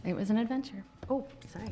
It was an adventure. Oh, sorry.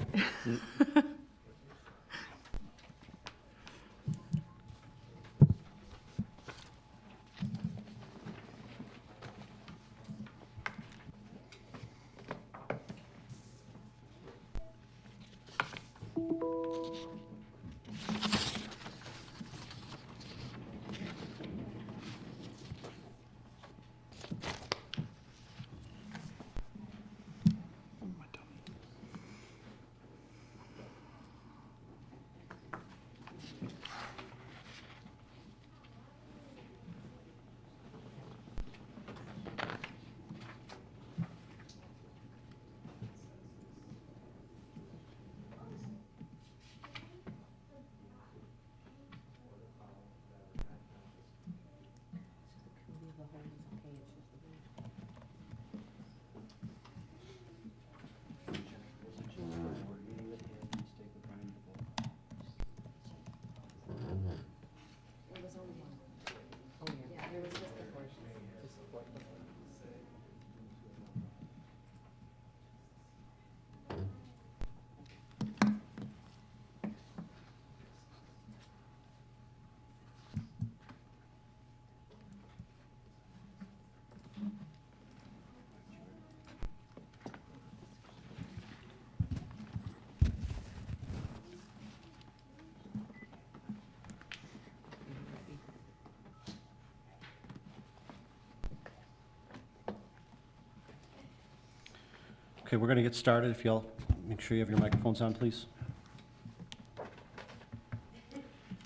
Okay, we're going to get started. If you'll make sure you have your microphones on, please.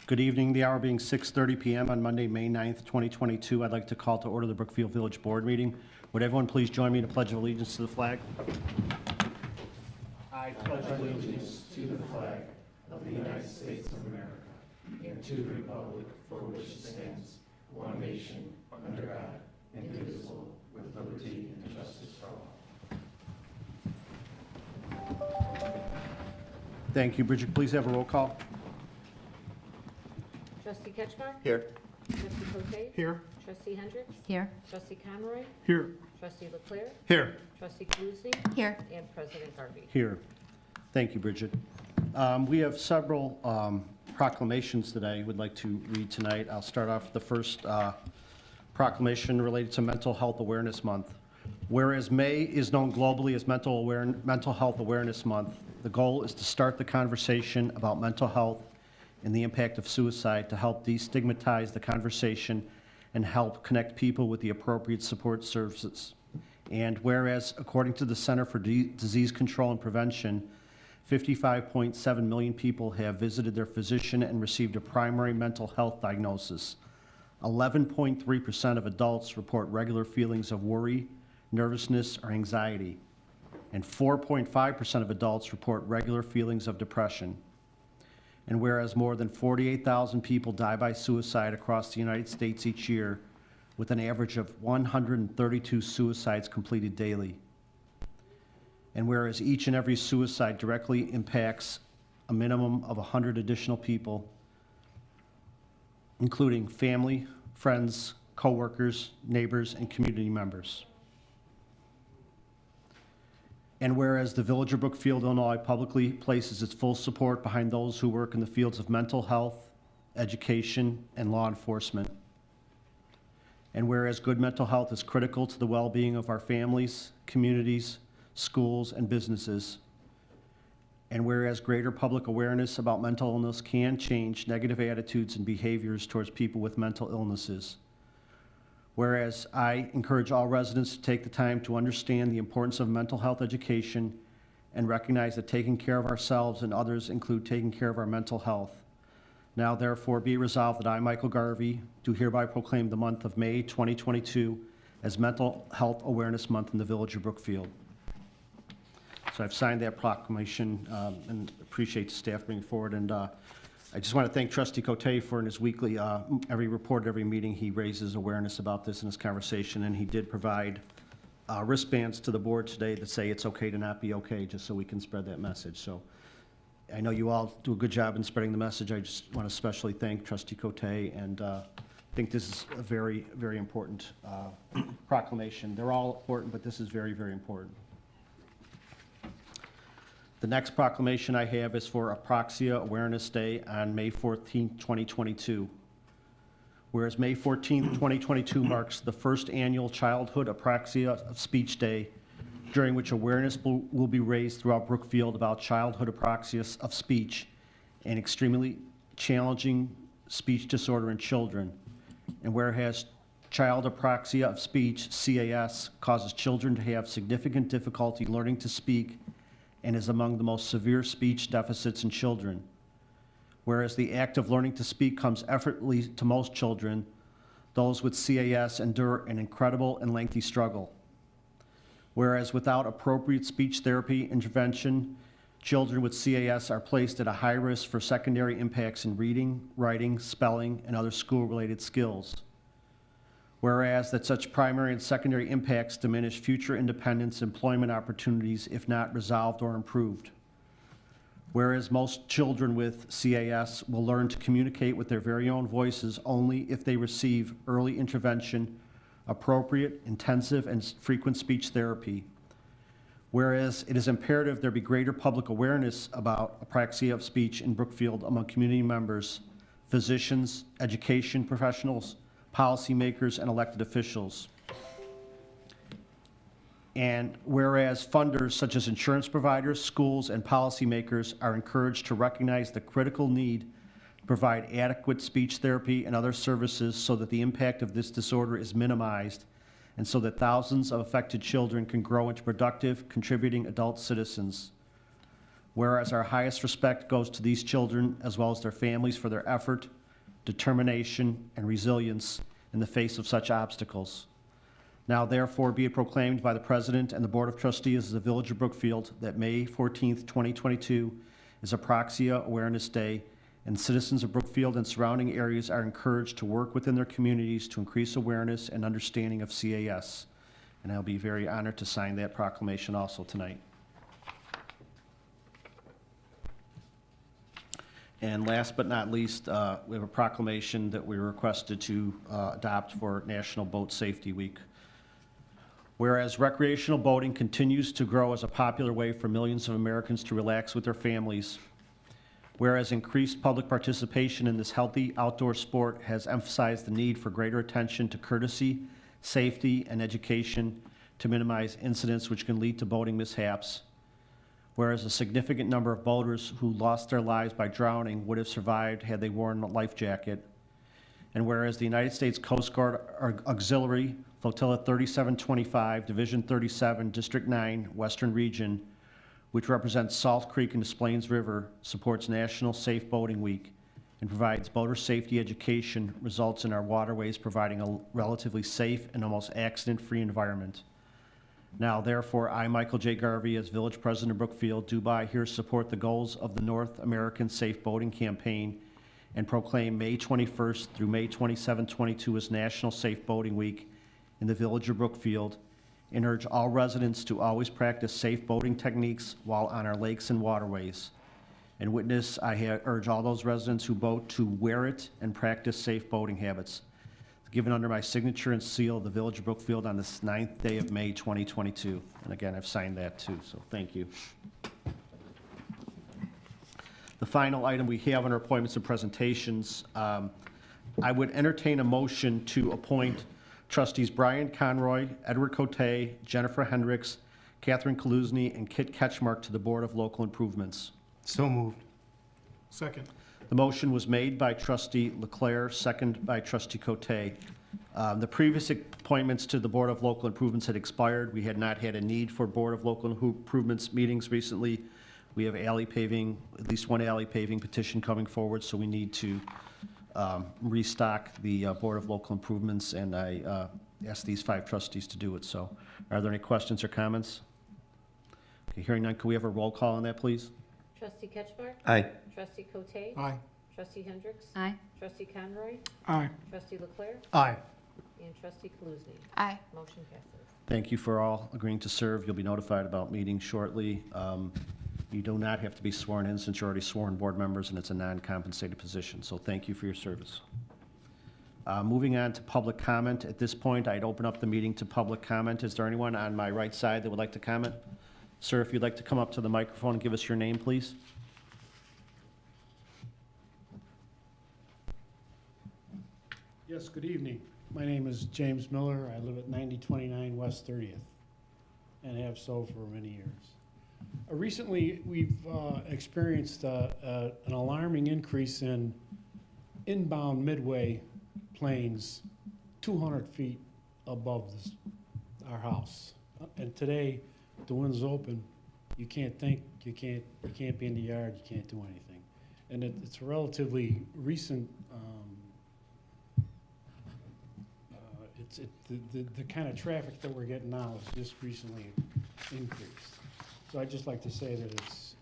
Good evening. The hour being 6:30 p.m. on Monday, May 9th, 2022. I'd like to call to order the Brookfield Village Board meeting. Would everyone please join me in a pledge of allegiance to the flag? I pledge allegiance to the flag of the United States of America and to the republic for which it stands, one nation, under God, indivisible, with liberty and justice for all. Thank you. Bridget, please have a roll call. Trustee Ketchmark? Here. Trustee Cote? Here. Trustee Hendricks? Here. Trustee Conroy? Here. Trustee LeClere? Here. Trustee Kaluzny? Here. And President Garvey. Here. Thank you, Bridget. We have several proclamations that I would like to read tonight. I'll start off with the first proclamation related to Mental Health Awareness Month. Whereas May is known globally as Mental Health Awareness Month, the goal is to start the conversation about mental health and the impact of suicide to help destigmatize the conversation and help connect people with the appropriate support services. And whereas, according to the Center for Disease Control and Prevention, 55.7 million people have visited their physician and received a primary mental health diagnosis. 11.3% of adults report regular feelings of worry, nervousness, or anxiety. And 4.5% of adults report regular feelings of depression. And whereas more than 48,000 people die by suicide across the United States each year, with an average of 132 suicides completed daily. And whereas each and every suicide directly impacts a minimum of 100 additional people, including family, friends, coworkers, neighbors, and community members. And whereas the Village of Brookfield, Illinois publicly places its full support behind those who work in the fields of mental health, education, and law enforcement. And whereas good mental health is critical to the well-being of our families, communities, schools, and businesses. And whereas greater public awareness about mental illness can change negative attitudes and behaviors towards people with mental illnesses. Whereas I encourage all residents to take the time to understand the importance of mental health education and recognize that taking care of ourselves and others include taking care of our mental health. Now therefore be resolved that I, Michael Garvey, do hereby proclaim the month of May 2022 as Mental Health Awareness Month in the Village of Brookfield. So I've signed that proclamation and appreciate the staff bringing forward. And I just want to thank Trustee Cote for in his weekly, every report, every meeting, he raises awareness about this in his conversation, and he did provide wristbands to the board today that say it's okay to not be okay, just so we can spread that message. So I know you all do a good job in spreading the message. I just want to especially thank Trustee Cote, and I think this is a very, very important proclamation. They're all important, but this is very, very important. The next proclamation I have is for Appraxia Awareness Day on May 14, 2022. Whereas May 14, 2022 marks the first annual Childhood Appraxia of Speech Day, during which awareness will be raised throughout Brookfield about childhood apraxia of speech and extremely challenging speech disorder in children. And whereas child apraxia of speech, CAS, causes children to have significant difficulty learning to speak and is among the most severe speech deficits in children. Whereas the act of learning to speak comes effortlessly to most children, those with CAS endure an incredible and lengthy struggle. Whereas without appropriate speech therapy intervention, children with CAS are placed at a high risk for secondary impacts in reading, writing, spelling, and other school-related skills. Whereas that such primary and secondary impacts diminish future independence employment opportunities if not resolved or improved. Whereas most children with CAS will learn to communicate with their very own voices only if they receive early intervention, appropriate, intensive, and frequent speech therapy. Whereas it is imperative there be greater public awareness about apraxia of speech in Brookfield among community members, physicians, education professionals, policymakers, and elected officials. And whereas funders such as insurance providers, schools, and policymakers are encouraged to recognize the critical need to provide adequate speech therapy and other services so that the impact of this disorder is minimized and so that thousands of affected children can grow into productive, contributing adult citizens. Whereas our highest respect goes to these children as well as their families for their effort, determination, and resilience in the face of such obstacles. Now therefore be it proclaimed by the President and the Board of Trustees of the Village of Brookfield that May 14th, 2022 is Appraxia Awareness Day, and citizens of Brookfield and surrounding areas are encouraged to work within their communities to increase awareness and understanding of CAS. And I'll be very honored to sign that proclamation also tonight. And last but not least, we have a proclamation that we were requested to adopt for National Boat Safety Week. Whereas recreational boating continues to grow as a popular way for millions of Americans to relax with their families, whereas increased public participation in this healthy outdoor sport has emphasized the need for greater attention to courtesy, safety, and education to minimize incidents which can lead to boating mishaps, whereas a significant number of boaters who lost their lives by drowning would have survived had they worn a life jacket, and whereas the United States Coast Guard Auxiliary Flotilla 3725, Division 37, District 9, Western Region, which represents Salt Creek and Des Plaines River, supports National Safe Boating Week and provides boater safety education, results in our waterways providing a relatively safe and almost accident-free environment. Now, therefore, I, Michael J. Garvey, as Village President of Brookfield, do by here support the goals of the North American Safe Boating Campaign and proclaim May 21st through May 27, 22 as National Safe Boating Week in the Village of Brookfield, and urge all residents to always practice safe boating techniques while on our lakes and waterways. And witness, I urge all those residents who boat to wear it and practice safe boating habits. Given under my signature and seal of the Village of Brookfield on this 9th day of May 2022. And again, I've signed that too, so thank you. The final item we have on our appointments and presentations, I would entertain a motion to appoint Trustees Brian Conroy, Edward Cote, Jennifer Hendricks, Kathryn Kaluzny, and Kit Ketchmark to the Board of Local Improvements. So moved. Second. The motion was made by Trustee LeClere, second by Trustee Cote. The previous appointments to the Board of Local Improvements had expired. We had not had a need for Board of Local Improvements meetings recently. We have alley paving, at least one alley paving petition coming forward, so we need to restock the Board of Local Improvements, and I asked these 5 trustees to do it. So are there any questions or comments? Okay, hearing none, can we have a roll call on that, please? Trustee Ketchmark? Aye. Trustee Cote? Aye. Trustee Hendricks? Aye. Trustee Conroy? Aye. Trustee LeClere? Aye. And Trustee Kaluzny? Aye. Motion passes. Thank you for all agreeing to serve. You'll be notified about meetings shortly. You do not have to be sworn in since you're already sworn board members, and it's a non-compensated position. So thank you for your service. Moving on to public comment. At this point, I'd open up the meeting to public comment. Is there anyone on my right side that would like to comment? Sir, if you'd like to come up to the microphone and give us your name, please. Yes, good evening. My name is James Miller. I live at 9029 West 30th and have so for many years. Recently, we've experienced an alarming increase in inbound midway planes 200 feet above our house. And today, the wind's open, you can't think, you can't be in the yard, you can't do anything. And it's a relatively recent, the kind of traffic that we're getting now is just recently increased. So I'd just like to say that it's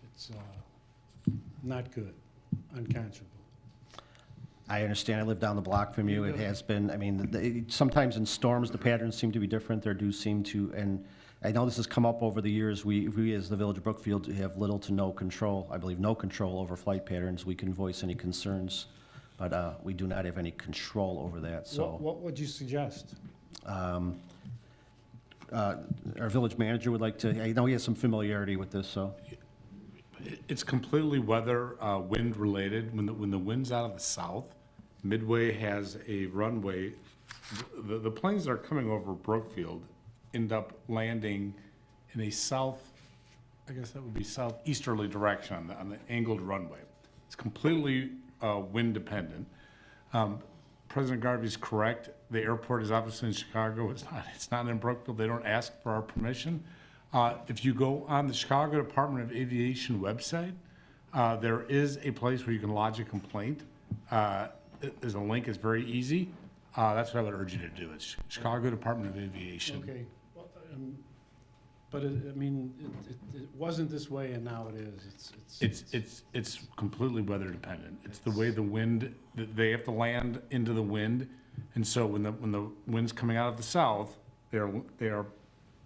not good, unconscionable. I understand. I live down the block from you. It has been, I mean, sometimes in storms, the patterns seem to be different. There do seem to, and I know this has come up over the years. We as the Village of Brookfield have little to no control, I believe no control over flight patterns. We can voice any concerns, but we do not have any control over that, so. What would you suggest? Our village manager would like to, I know he has some familiarity with this, so. It's completely weather, wind related. When the wind's out of the south, Midway has a runway. The planes that are coming over Brookfield end up landing in a south, I guess that would be southeasterly direction on the angled runway. It's completely wind dependent. President Garvey's correct. The airport is obviously in Chicago. It's not in Brookfield. They don't ask for our permission. If you go on the Chicago Department of Aviation website, there is a place where you can lodge a complaint. There's a link. It's very easy. That's what I would urge you to do. It's Chicago Department of Aviation. Okay, well, but I mean, it wasn't this way and now it is. It's completely weather dependent. It's the way the wind, they have to land into the wind. And so when the wind's coming out of the south, they are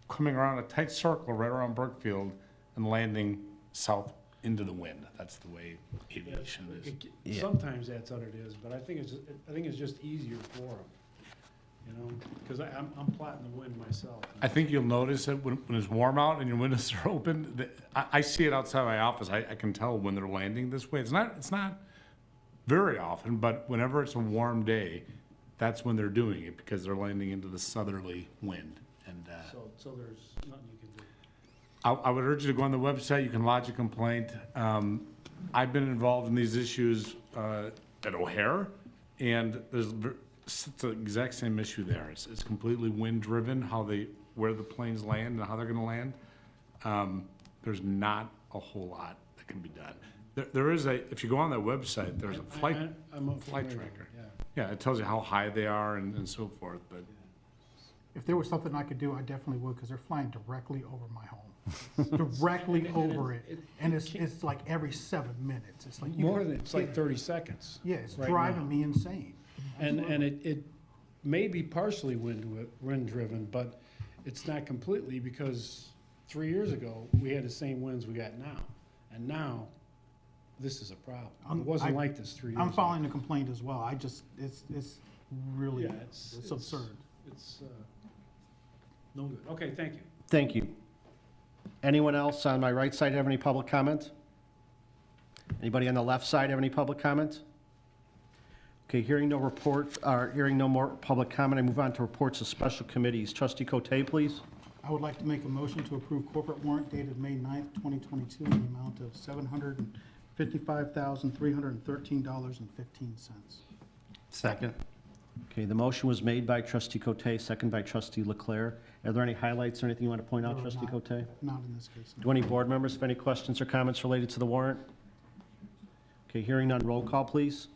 coming around a tight circle right around Brookfield and landing south into the wind. That's the way aviation is. Yeah. Sometimes that's what it is, but I think it's just easier for them, you know, because I'm plotting the wind myself. I think you'll notice that when it's warm out and your windows are open, I see it outside my office. I can tell when they're landing this way. It's not very often, but whenever it's a warm day, that's when they're doing it because they're landing into the southerly wind. And So there's nothing you can do. I would urge you to go on the website. You can lodge a complaint. I've been involved in these issues at O'Hare, and it's the exact same issue there. It's completely wind-driven, where the planes land and how they're going to land. There's not a whole lot that can be done. There is if you go on that website, there's a flight tracker. Yeah, it tells you how high they are and so forth. But If there was something I could do, I definitely would, because they're flying directly over my home. Directly over it. And it's like every 7 minutes. It's like. It's like 30 seconds. Yeah, it's right driving now. me insane. And it may be partially wind-driven, but it's not completely, because 3 years ago, we had the same winds we got now. And now, this is a problem. It wasn't like this 3 years ago. I'm filing the complaint as well. It's really, Yeah, it's absurd. It's no good. Okay, thank you. Thank you. Anyone else on my right side have any public comment? Anybody on the left side have any public comment? Okay, hearing no more public comment, I move on to reports of special committees. Trustee Cote, please. I would like to make a motion to approve corporate warrant dated May 9th, 2022, in the amount of $755,313.15. Second. Okay, the motion was made by Trustee Cote, second by Trustee LeClere. Are there any highlights or anything you want to point out, No, Trustee Cote? Not in this case. Do any board members have any questions or comments related to the warrant? Okay, hearing none, roll call, please.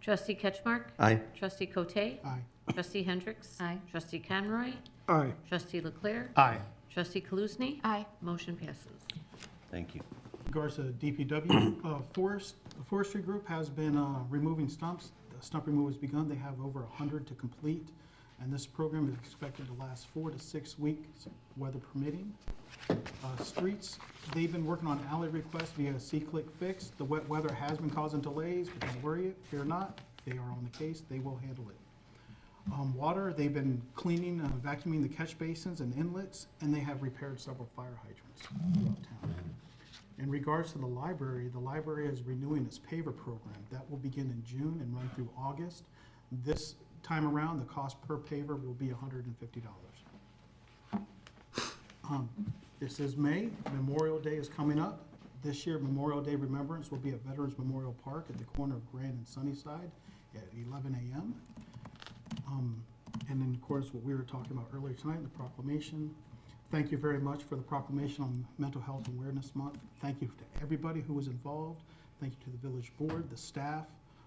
Trustee Ketchmark? Aye. Trustee Cote? Aye. Trustee Hendricks? Aye. Trustee Conroy? Aye. Trustee LeClere? Aye. Trustee Kaluzny? Aye. Motion passes. Thank you. Regards to DPW, the forestry group has been removing stumps. The stump removal has begun. They have over 100 to complete, and this program is expected to last 4 to 6 weeks, weather permitting. Streets, they've been working on alley requests via C-Click Fix. The wet weather has been causing delays, but don't worry, fear not. They are on the case. They will handle it. Water, they've been cleaning, vacuuming the catch basins and inlets, and they have repaired several fire hydrants throughout town. In regards to the library is renewing its paver program. That will begin in June and run through August. This time around, the cost per paver will be $150. This is May. Memorial Day is coming up. This year, Memorial Day Remembrance will be at Veterans Memorial Park at the corner of Grand and Sunnyside at 11 a.m. And in accordance with what we were talking about earlier tonight, the proclamation. Thank you very much for the proclamation on Mental Health Awareness Month. Thank you to everybody who was involved. Thank you to the village board, the staff,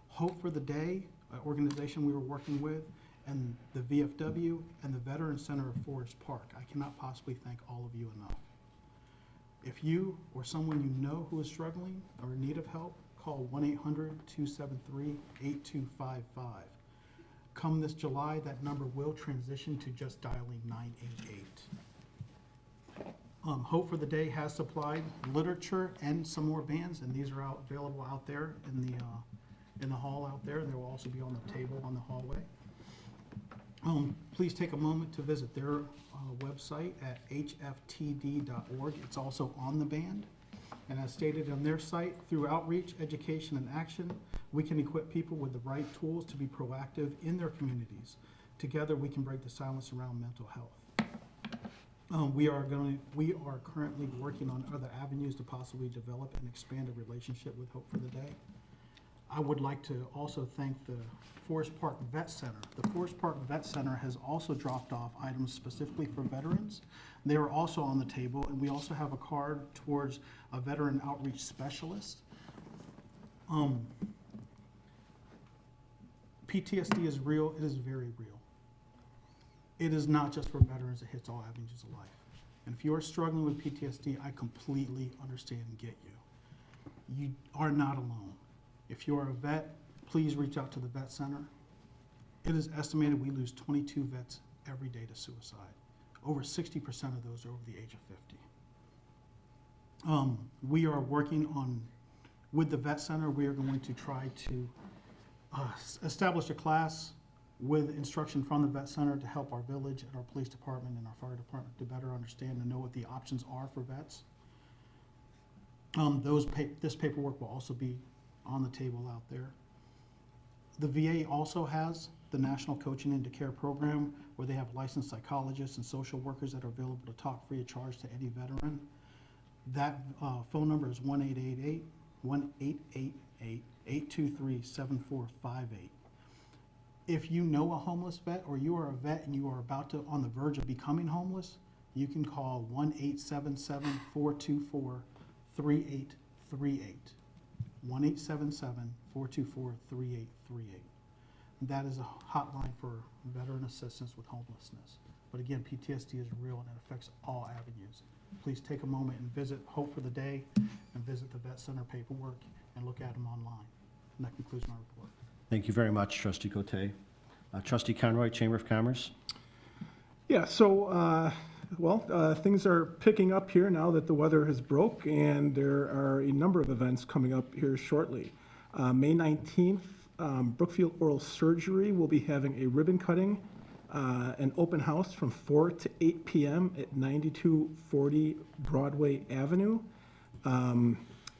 Hope for the Day, an organization we were working with, and the VFW and the Veterans Center of Forest Park. I cannot possibly thank all of you enough. If you or someone you know who is struggling or in need of help, call 1-800-273-8255. Come this July, that number will transition to just dialing 988. Hope for the Day has supplied literature and some more bands, and these are available out there in the hall out there. They will also be on the table on the hallway. Please take a moment to visit their website at hftd.org. It's also on the band. And as stated on their site, through outreach, education, and action, we can equip people with the right tools to be proactive in their communities. Together, we can break the silence around mental health. We are currently working on other avenues to possibly develop and expand a relationship with Hope for the Day. I would like to also thank the Forest Park Vet Center. The Forest Park Vet Center has also dropped off items specifically for veterans. They are also on the table, and we also have a card towards a veteran outreach specialist. PTSD is real. It is very real. It is not just for veterans. It hits all avenues of life. And if you are struggling with PTSD, I completely understand and get you. You are not alone. If you are a vet, please reach out to the Vet Center. It is estimated we lose 22 vets every day to suicide. Over 60% of those are over the age of 50. We are working on, with the Vet Center, we are going to try to establish a class with instruction from the Vet Center to help our village and our police department and our fire department to better understand and know what the options are for vets. This paperwork will also be on the table out there. The VA also has the National Coaching into Care program, where they have licensed psychologists and social workers that are available to talk free of charge to any veteran. That phone number is 1-888-823-7458. If you know a homeless vet, or you are a vet and you are on the verge of becoming homeless, you can call 1-877-424-3838. 1-877-424-3838. That is a hotline for veteran assistance with homelessness. But again, PTSD is real and it affects all avenues. Please take a moment and visit Hope for the Day and visit the Vet Center paperwork and look at them online. And that concludes my report. Thank you very much, Trustee Cote. Trustee Conroy, Chamber of Commerce. Yeah, so, things are picking up here now that the weather has broke, and there are a number of events coming up here shortly. May 19th, Brookfield Oral Surgery will be having a ribbon cutting, an open house from 4 to 8 p.m. at 9240 Broadway Avenue.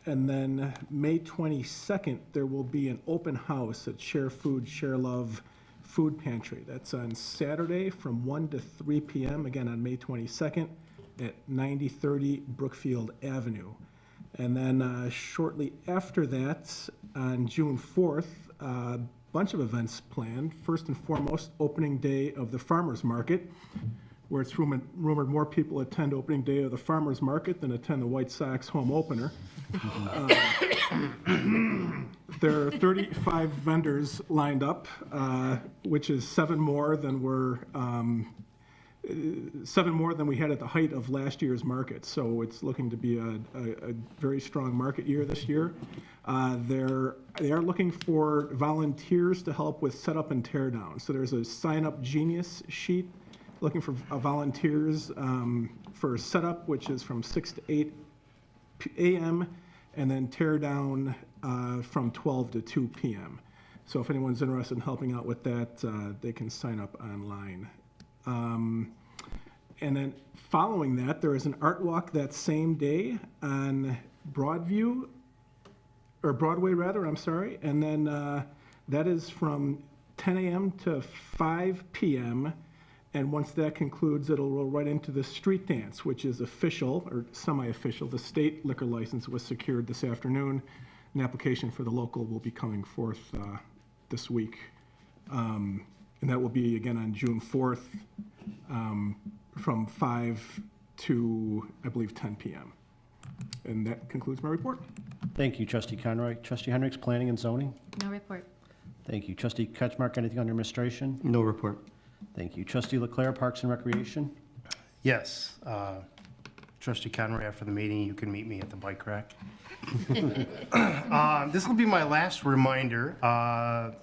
And then May 22nd, there will be an open house at Share Food, Share Love Food Pantry. That's on Saturday from 1 to 3 p.m., again on May 22nd at 9030 Brookfield Avenue. And then shortly after that, on June 4th, a bunch of events planned. First and foremost, opening day of the Farmers Market, where it's rumored more people attend opening day of the Farmers Market than attend the White Sox home opener. There are 35 vendors lined up, which is seven more than we had at the height of last year's market. So it's looking to be a very strong market year this year. They are looking for volunteers to help with setup and tear down. So there's a sign up genius sheet looking for volunteers for setup, which is from 6 to 8 a.m., and then tear down from 12 to 2 p.m. So if anyone's interested in helping out with that, they can sign up online. And then following that, there is an art walk that same day on Broadway rather, I'm sorry. And then that is from 10 a.m. to 5 p.m. And once that concludes, it'll roll right into the street dance, which is official or semi-official. The state liquor license was secured this afternoon. An application for the local will be coming forth this week. And that will be again on June 4th from 5 to, I believe, 10 p.m. And that concludes my report. Thank you, Trustee Conroy. Trustee Hendricks, Planning and Zoning. No report. Thank you. Trustee Ketchmark, anything under administration? No report. Thank you. Trustee LeClere, Parks and Recreation. Yes. Trustee Conroy, after the meeting, you can meet me at the bike rack. This will be my last reminder.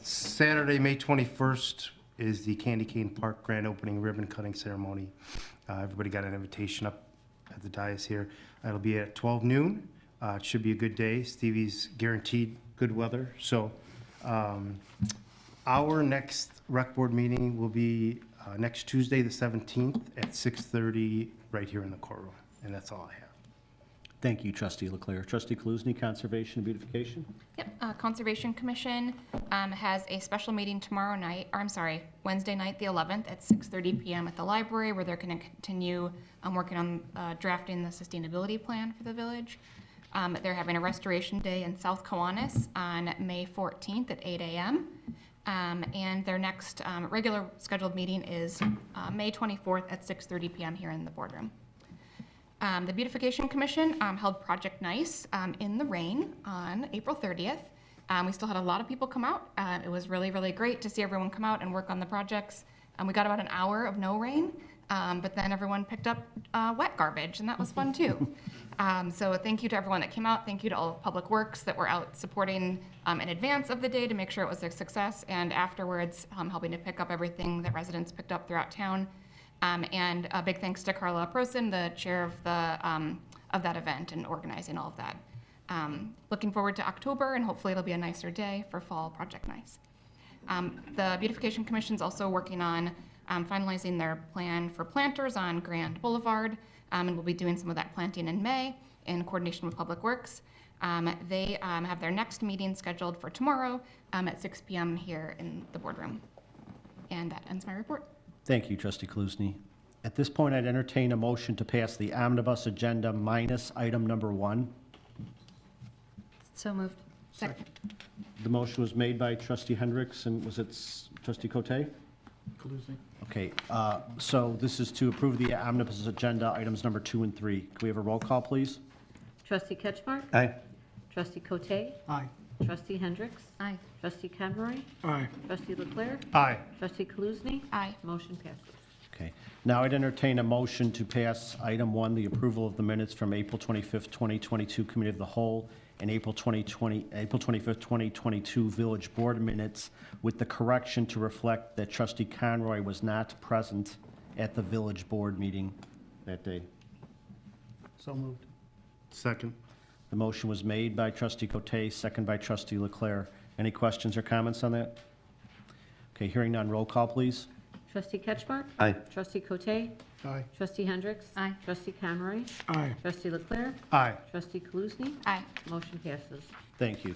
Saturday, May 21st is the Candy Cane Park grand opening ribbon cutting ceremony. Everybody got an invitation up at the dais here. It'll be at 12 noon. It should be a good day. Stevie's guaranteed good weather. So our next rec board meeting will be next Tuesday, the 17th at 6:30 right here in the courtroom. And that's all I have. Thank you, Trustee LeClere. Trustee Kaluzny, Conservation and Beautification. Yep, Conservation Commission has a special meeting tomorrow night, or I'm sorry, Wednesday night, the 11th, at 6:30 p.m. at the library, where they're going to continue working on drafting the sustainability plan for the village. They're having a restoration day in South Kiwanis on May 14th at 8 a.m. And their next regular scheduled meeting is May 24th at 6:30 p.m. here in the boardroom. The Beautification Commission held Project Nice in the rain on April 30th. We still had a lot of people come out. It was really, really great to see everyone come out and work on the projects. We got about an hour of no rain, but then everyone picked up wet garbage, and that was fun too. So thank you to everyone that came out. Thank you to all of Public Works that were out supporting in advance of the day to make sure it was a success, and afterwards helping to pick up everything that residents picked up throughout town. And a big thanks to Carla Prosen, the chair of that event, and organizing all of that. Looking forward to October, and hopefully it'll be a nicer day for fall Project Nice. The Beautification Commission's also working on finalizing their plan for planters on Grand Boulevard, and we'll be doing some of that planting in May in coordination with Public Works. They have their next meeting scheduled for tomorrow at 6 p.m. here in the boardroom. And that ends my report. Thank you, Trustee Kaluzny. At this point, I'd entertain a motion to pass the omnibus agenda minus item number 1. So moved. Second. The motion was made by Trustee Hendricks, and was it Trustee Cote? Kaluzny. Okay, so this is to approve the omnibus agenda items number 2 and 3. Can we have a roll call, please? Trustee Ketchmark? Aye. Trustee Cote? Aye. Trustee Hendricks? Aye. Trustee Conroy? Aye. Trustee LeClere? Aye. Trustee Kaluzny? Aye. Motion passes. Okay. Now I'd entertain a motion to pass item 1, the approval of the minutes from April 25th, 2022 Committee of the Whole and April 25th, 2022 Village Board minutes, with the correction to reflect that Trustee Conroy was not present at the Village Board meeting that day. So moved. Second. The motion was made by Trustee Cote, second by Trustee LeClere. Any questions or comments on that? Okay, hearing none, roll call, please. Trustee Ketchmark? Aye. Trustee Cote? Aye. Trustee Hendricks? Aye. Trustee Conroy? Aye. Trustee LeClere? Aye. Trustee Kaluzny? Aye. Motion passes. Thank you.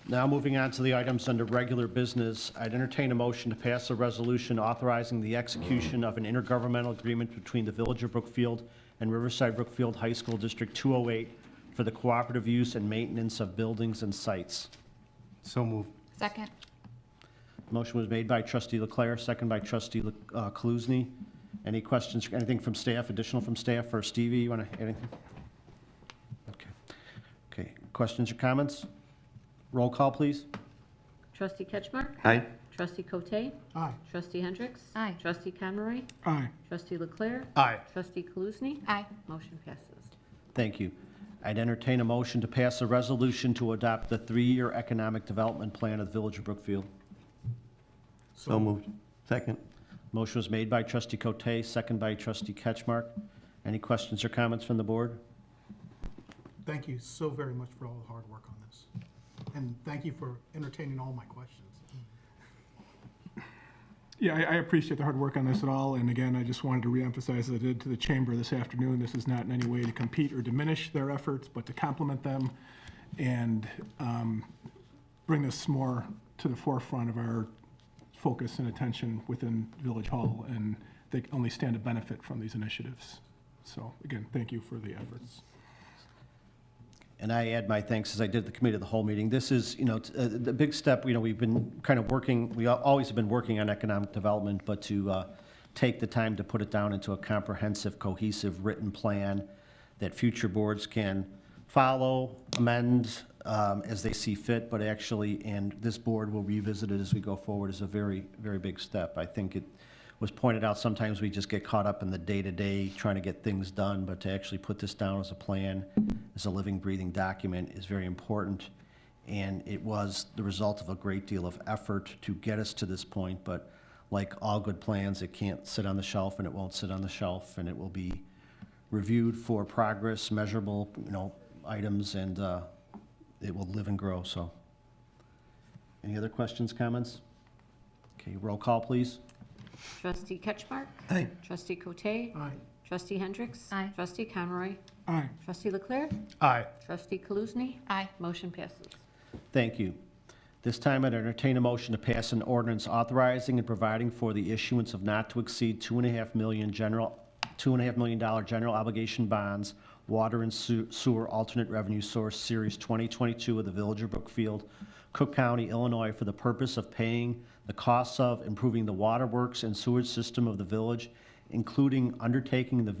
Now moving on to the items under regular business, I'd entertain a motion to pass a resolution authorizing the execution of an intergovernmental agreement between the Village of Brookfield and Riverside Brookfield High School District 208 for the cooperative use and maintenance of buildings and sites. So moved. Second. Motion was made by Trustee LeClere, second by Trustee Kaluzny. Any questions, anything from staff, additional from staff, or Stevie, you want to add anything? Okay, questions or comments? Roll call, please. Trustee Ketchmark? Aye. Trustee Cote? Aye. Trustee Hendricks? Aye. Trustee Conroy? Aye. Trustee LeClere? Aye. Trustee Kaluzny? Aye. Motion passes. Thank you. I'd entertain a motion to pass a resolution to adopt the 3-year economic development plan of the Village of Brookfield. So moved. Second. Motion was made by Trustee Cote, second by Trustee Ketchmark. Any questions or comments from the board? Thank you so very much for all the hard work on this. And thank you for entertaining all my questions. Yeah, I appreciate the hard work on this at all, and again, I just wanted to reemphasize, as I did to the chamber this afternoon, this is not in any way to compete or diminish their efforts, but to complement them and bring this more to the forefront of our focus and attention within Village Hall, and they only stand to benefit from these initiatives. So again, thank you for the efforts. And I add my thanks, as I did at the committee of the whole meeting. This is, the big step, we've been kind of working, we always have been working on economic development, but to take the time to put it down into a comprehensive, cohesive, written plan that future boards can follow, amend as they see fit, but actually, and this board will revisit it as we go forward, is a very, very big step. I think it was pointed out, sometimes we just get caught up in the day-to-day trying to get things done, but to actually put this down as a plan, as a living, breathing document is very important. And it was the result of a great deal of effort to get us to this point, but like all good plans, it can't sit on the shelf, and it won't sit on the shelf, and it will be reviewed for progress, measurable, items, and it will live and grow, so. Any other questions, comments? Okay, roll call, please. Trustee Ketchmark? Aye. Trustee Cote? Aye. Trustee Hendricks? Aye. Trustee Conroy? Aye. Trustee LeClere? Aye. Trustee Kaluzny? Aye. Motion passes. Thank you. This time, I'd entertain a motion to pass an ordinance authorizing and providing for the issuance of not to exceed $2.5 million general obligation bonds, water and sewer alternate revenue source, Series 2022 of the Village of Brookfield, Cook County, Illinois, for the purpose of paying the costs of improving the waterworks and sewage system of the village, including undertaking the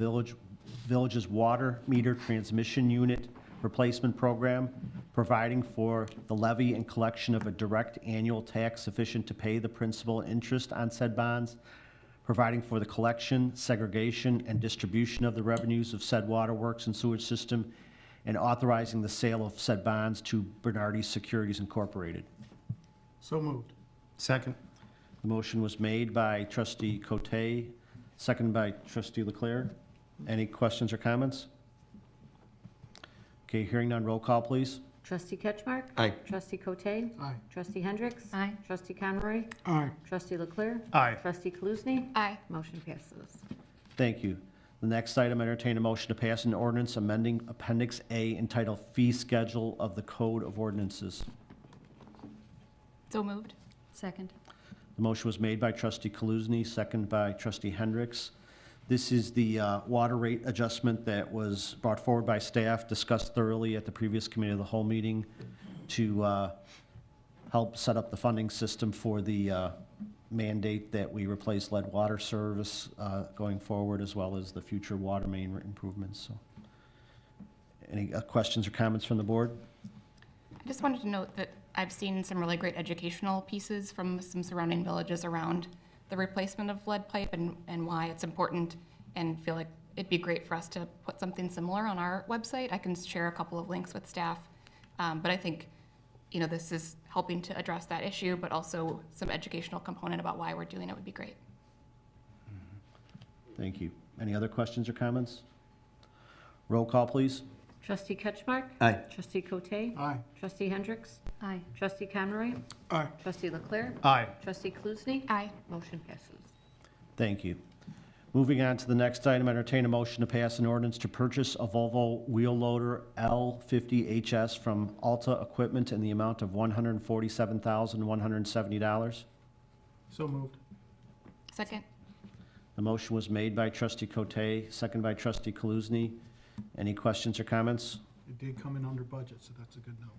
village's water meter transmission unit replacement program, providing for the levy and collection of a direct annual tax sufficient to pay the principal and interest on said bonds, providing for the collection, segregation, and distribution of the revenues of said waterworks and sewage system, and authorizing the sale of said bonds to Bernardi Securities Incorporated. So moved. Second. The motion was made by Trustee Cote, seconded by Trustee LeClere. Any questions or comments? Okay, hearing none, roll call, please. Trustee Ketchmark? Aye. Trustee Cote? Aye. Trustee Hendricks? Aye. Trustee Conroy? Aye. Trustee LeClere? Aye. Trustee Kaluzny? Aye. Motion passes. Thank you. The next item, I entertain a motion to pass an ordinance amending Appendix A entitled Fee Schedule of the Code of Ordinances. So moved. Second. The motion was made by Trustee Kaluzny, second by Trustee Hendricks. This is the water rate adjustment that was brought forward by staff, discussed thoroughly at the previous committee of the whole meeting to help set up the funding system for the mandate that we replace lead water service going forward, as well as the future water main improvements. So, any questions or comments from the board? I just wanted to note that I've seen some really great educational pieces from some surrounding villages around the replacement of lead pipe and why it's important, and feel like it'd be great for us to put something similar on our website. I can share a couple of links with staff. But I think, this is helping to address that issue, but also some educational component about why we're doing it would be great. Thank you. Any other questions or comments? Roll call, please. Trustee Ketchmark? Aye. Trustee Cote? Aye. Trustee Hendricks? Aye. Trustee Conroy? Aye. Trustee LeClere? Aye. Trustee Kaluzny? Aye. Motion passes. Thank you. Moving on to the next item, I entertain a motion to pass an ordinance to purchase a Volvo wheel loader L50HS from Alta Equipment in the amount of $147,170. So moved. Second. The motion was made by Trustee Cote, second by Trustee Kaluzny. Any questions or comments? It did come in under budget, so that's a good note.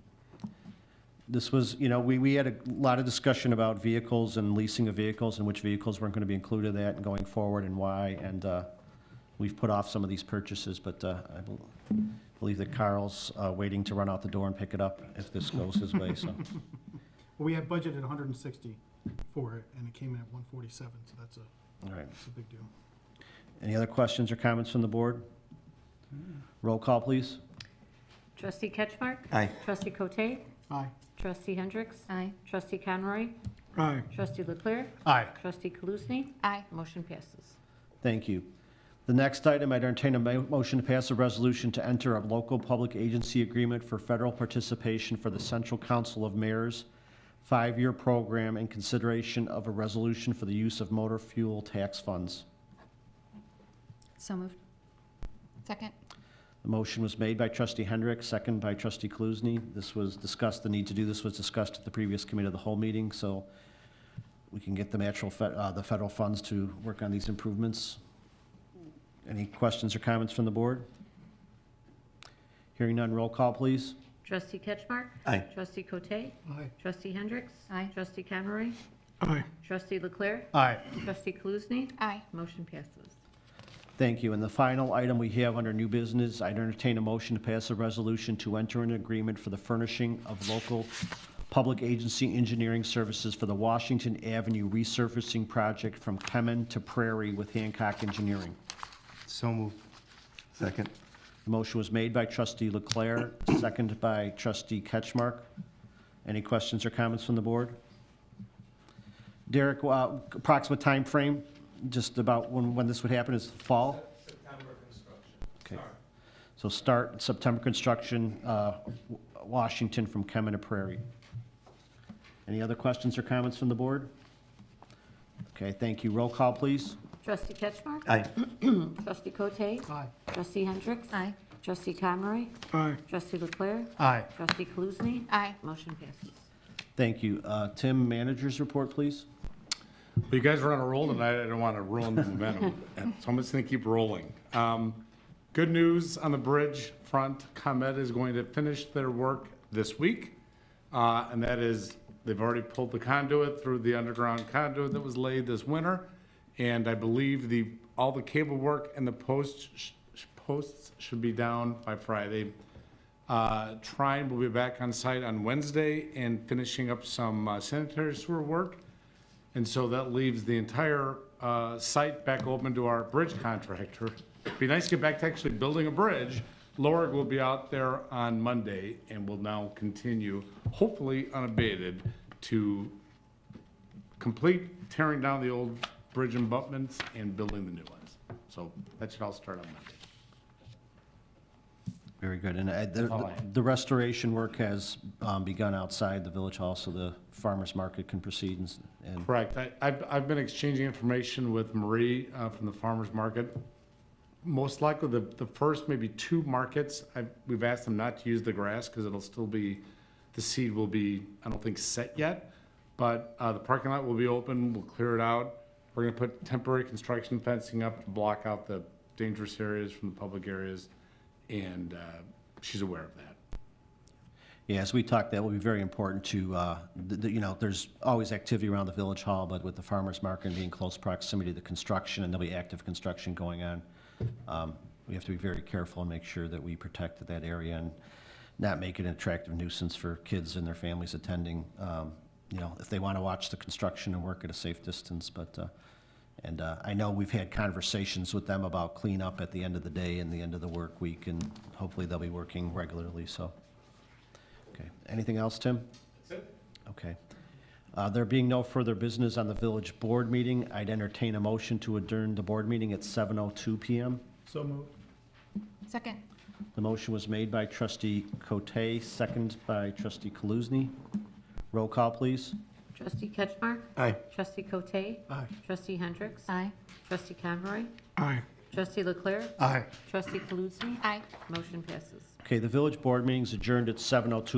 This was, we had a lot of discussion about vehicles and leasing of vehicles and which vehicles weren't going to be included in that and going forward and why. And we've put off some of these purchases, but I believe that Carl's waiting to run out the door and pick it up if this goes his way, so. Well, we had budgeted 160 for it, and it came in at 147, so that's a All right. big deal. Any other questions or comments from the board? Roll call, please. Trustee Ketchmark? Aye. Trustee Cote? Aye. Trustee Hendricks? Aye. Trustee Conroy? Aye. Trustee LeClere? Aye. Trustee Kaluzny? Aye. Motion passes. Thank you. The next item, I'd entertain a motion to pass a resolution to enter a local public agency agreement for federal participation for the Central Council of Mayors 5-year program and consideration of a resolution for the use of motor fuel tax funds. So moved. Second. The motion was made by trustee Hendricks, second by trustee Kaluzny. This was discussed, the need to do this was discussed at the previous committee of the whole meeting, so we can get the federal funds to work on these improvements. Any questions or comments from the board? Hearing none, roll call, please. Trustee Ketchmark? Aye. Trustee Cote? Aye. Trustee Hendricks? Aye. Trustee Conroy? Aye. Trustee LeClere? Aye. Trustee Kaluzny? Aye. Motion passes. Thank you. And the final item we have under new business, I'd entertain a motion to pass a resolution to enter an agreement for the furnishing of local public agency engineering services for the Washington Avenue resurfacing project from Kemman to Prairie with Hancock Engineering. So moved. Second. The motion was made by trustee LeClere, seconded by trustee Ketchmark. Any questions or comments from the board? Derek, approximate time frame, just about when this would happen, is fall? September construction. Okay. So start September construction, Washington from Kemman to Prairie. Any other questions or comments from the board? Okay, thank you. Roll call, please. Trustee Ketchmark? Aye. Trustee Cote? Aye. Trustee Hendricks? Aye. Trustee Conroy? Aye. Trustee LeClere? Aye. Trustee Kaluzny? Aye. Motion passes. Thank you. Tim, manager's report, please. Well, you guys are on a roll tonight. I don't want to ruin the momentum, and so I'm just going to keep rolling. Good news on the bridge front. ComEd is going to finish their work this week, and that is they've already pulled the conduit through the underground conduit that was laid this winter, and I believe all the cable work and the posts should be down by Friday. Trine will be back on site on Wednesday and finishing up some sanitary sewer work. And so that leaves the entire site back open to our bridge contractor. It'd be nice to get back to actually building a bridge. Lorig will be out there on Monday and will now continue, hopefully unabated, to complete tearing down the old bridge abutments and building the new ones. So that should all start on Monday. Very good. And all I have. the restoration work has begun outside the village hall, so the farmer's market can proceed and Correct. I've been exchanging information with Marie from the farmer's market. Most likely, the first maybe 2 markets, we've asked them not to use the grass because it'll still be, the seed will be, I don't think, set yet. But the parking lot will be open, we'll clear it out. We're gonna put temporary construction fencing up to block out the dangerous areas from the public areas, and she's aware of that. yeah, as we talked, that will be very important to, there's always activity around the village hall, but with the farmer's market and being close proximity to the construction, and there'll be active construction going on, we have to be very careful and make sure that we protect that area and not make it an attractive nuisance for kids and their families attending, if they want to watch the construction and work at a safe distance. But, I know we've had conversations with them about cleanup at the end of the day and the end of the work week, and hopefully they'll be working regularly, so. Okay, anything else, Tim? That's it. Okay. There being no further business on the village board meeting, I'd entertain a motion to adjourn the board meeting at 7:02 PM. So moved. Second. The motion was made by trustee Cote, second by trustee Kaluzny. Roll call, please. Trustee Ketchmark? Aye. Trustee Cote? Aye. Trustee Hendricks? Aye. Trustee Conroy? Aye. Trustee LeClere? Aye. Trustee Kaluzny? Aye. Motion passes. Okay, the village board meeting is adjourned at 7:02